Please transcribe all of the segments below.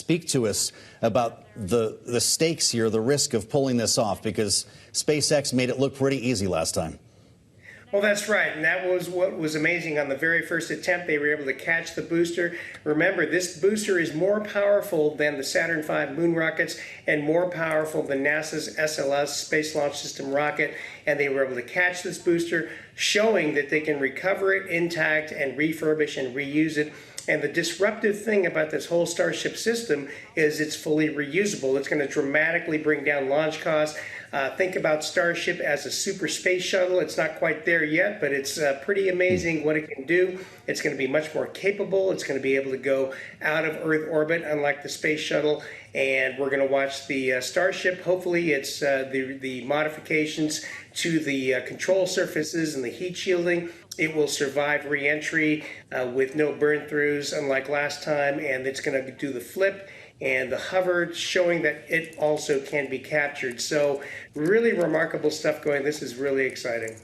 Speak to us about the stakes here, the risk of pulling this off, because SpaceX made it look pretty easy last time. Well, that's right. And that was what was amazing. On the very first attempt, they were able to catch the booster. Remember, this booster is more powerful than the Saturn V moon rockets and more powerful than NASA's SLS, Space Launch System rocket. And they were able to catch this booster, showing that they can recover it intact and refurbish and reuse it. And the disruptive thing about this whole Starship system is it's fully reusable. It's going to dramatically bring down launch costs. Think about Starship as a super space shuttle. It's not quite there yet, but it's pretty amazing what it can do. It's going to be much more capable. It's going to be able to go out of Earth orbit, unlike the space shuttle. And we're going to watch the Starship. Hopefully, it's the modifications to the control surfaces and the heat shielding. It will survive re-entry with no burn-throughs, unlike last time, and it's going to do the flip and the hover, showing that it also can be captured. So really remarkable stuff going. This is really exciting.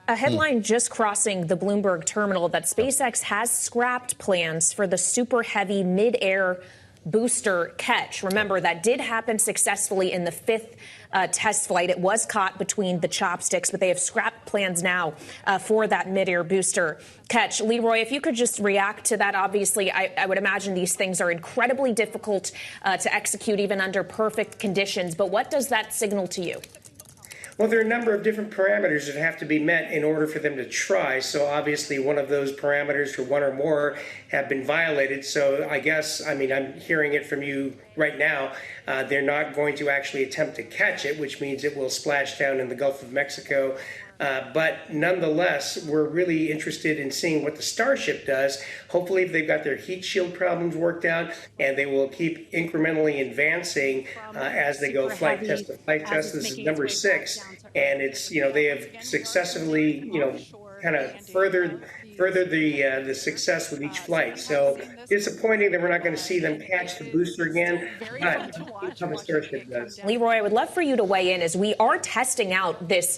A headline just crossing the Bloomberg terminal that SpaceX has scrapped plans for the super heavy mid-air booster catch. Remember, that did happen successfully in the fifth test flight. It was caught between the chopsticks, but they have scrapped plans now for that mid-air booster catch. Leroy, if you could just react to that. Obviously, I would imagine these things are incredibly difficult to execute even under perfect conditions. But what does that signal to you? Well, there are a number of different parameters that have to be met in order for them to try. So obviously one of those parameters, or one or more, have been violated. So I guess, I'm hearing it from you right now, they're not going to actually attempt to catch it, which means it will splash down in the Gulf of Mexico. But nonetheless, we're really interested in seeing what the Starship does. Hopefully, they've got their heat shield problems worked out, and they will keep incrementally advancing as they go flight test to flight test. This is number 6, and it's, they have successfully, kind of furthered the success with each flight. So disappointing that we're not going to see them catch the booster again, but how the Starship does. Leroy, I would love for you to weigh in as we are testing out this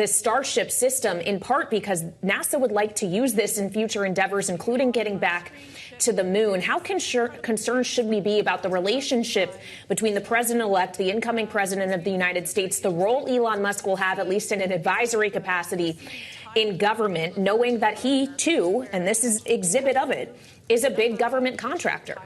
Starship system, in part because NASA would like to use this in future endeavors, including getting back to the moon. How concerned should we be about the relationship between the president-elect, the incoming president of the United States, the role Elon Musk will have, at least in an advisory capacity in government, knowing that he, too, and this is exhibit of it, is a big government contractor?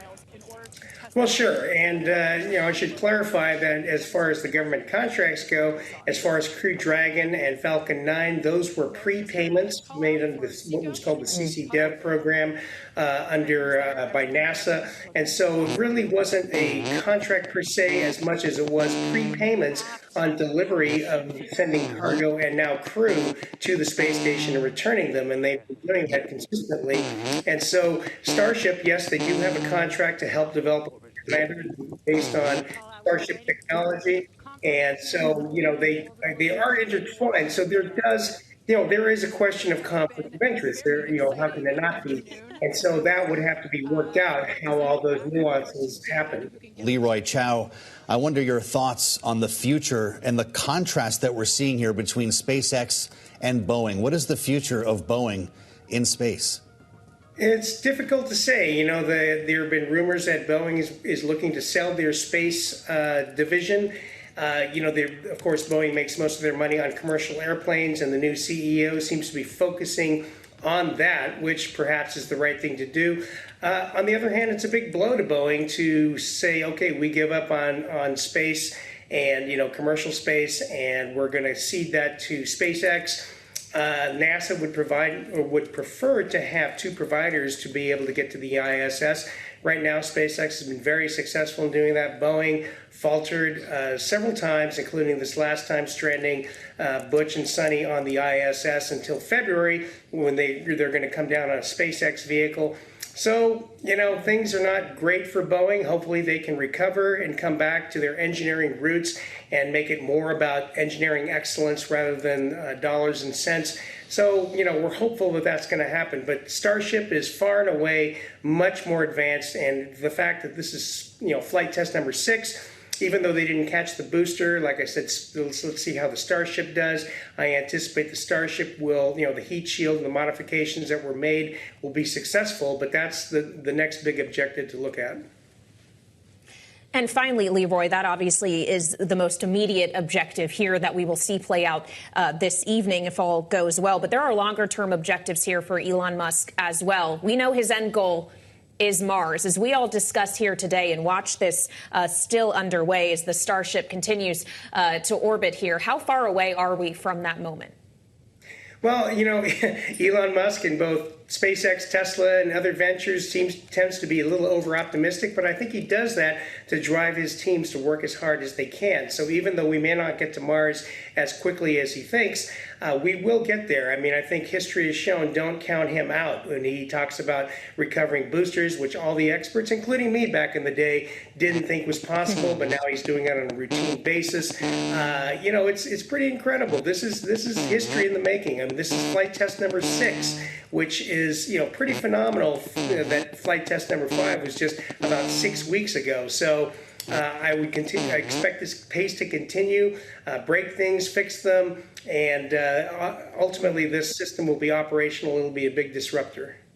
Well, sure. And, I should clarify that as far as the government contracts go, as far as Crew Dragon and Falcon 9, those were prepayments made under what was called the CC-DEV program by NASA. And so it really wasn't a contract per se as much as it was prepayments on delivery of sending cargo and now crew to the space station and returning them. And they've been doing that consistently. And so Starship, yes, they do have a contract to help develop based on Starship technology, and so they are intertwined. So there is a question of conflict of interest. How can there not be? And so that would have to be worked out, how all those nuances happen. Leroy Chiao, I wonder your thoughts on the future and the contrast that we're seeing here between SpaceX and Boeing. What is the future of Boeing in space? It's difficult to say. There have been rumors that Boeing is looking to sell their space division. Of course, Boeing makes most of their money on commercial airplanes, and the new CEO seems to be focusing on that, which perhaps is the right thing to do. On the other hand, it's a big blow to Boeing to say, okay, we give up on space and, commercial space, and we're going to cede that to SpaceX. NASA would prefer to have 2 providers to be able to get to the ISS. Right now, SpaceX has been very successful in doing that. Boeing faltered several times, including this last time stranding Butch and Sonny on the ISS until February, when they're going to come down on a SpaceX vehicle. So, things are not great for Boeing. Hopefully they can recover and come back to their engineering roots and make it more about engineering excellence rather than dollars and cents. So, we're hopeful that that's going to happen. But Starship is far and away much more advanced. And the fact that this is, flight test number 6, Even though they didn't catch the booster, like I said, let's see how the Starship does. I anticipate the Starship will, the heat shield and the modifications that were made will be successful, but that's the next big objective to look at. And finally, Leroy, that obviously is the most immediate objective here that we will see play out this evening if all goes well. But there are longer-term objectives here for Elon Musk as well. We know his end goal is Mars. As we all discuss here today and watch this still underway as the Starship continues to orbit here, how far away are we from that moment? Well, Elon Musk in both SpaceX, Tesla, and other ventures tends to be a little over-optimistic, but I think he does that to drive his teams to work as hard as they can. So even though we may not get to Mars as quickly as he thinks, we will get there. I mean, I think history has shown, don't count him out when he talks about recovering boosters, which all the experts, including me back in the day, didn't think was possible, but now he's doing it on a routine basis. It's pretty incredible. This is history in the making. I mean, this is flight test number 6, which is pretty phenomenal. That flight test number 5 was just about 6 weeks ago. So I expect this pace to continue, break things, fix them, and ultimately this system will be operational. It'll be a big disruptor.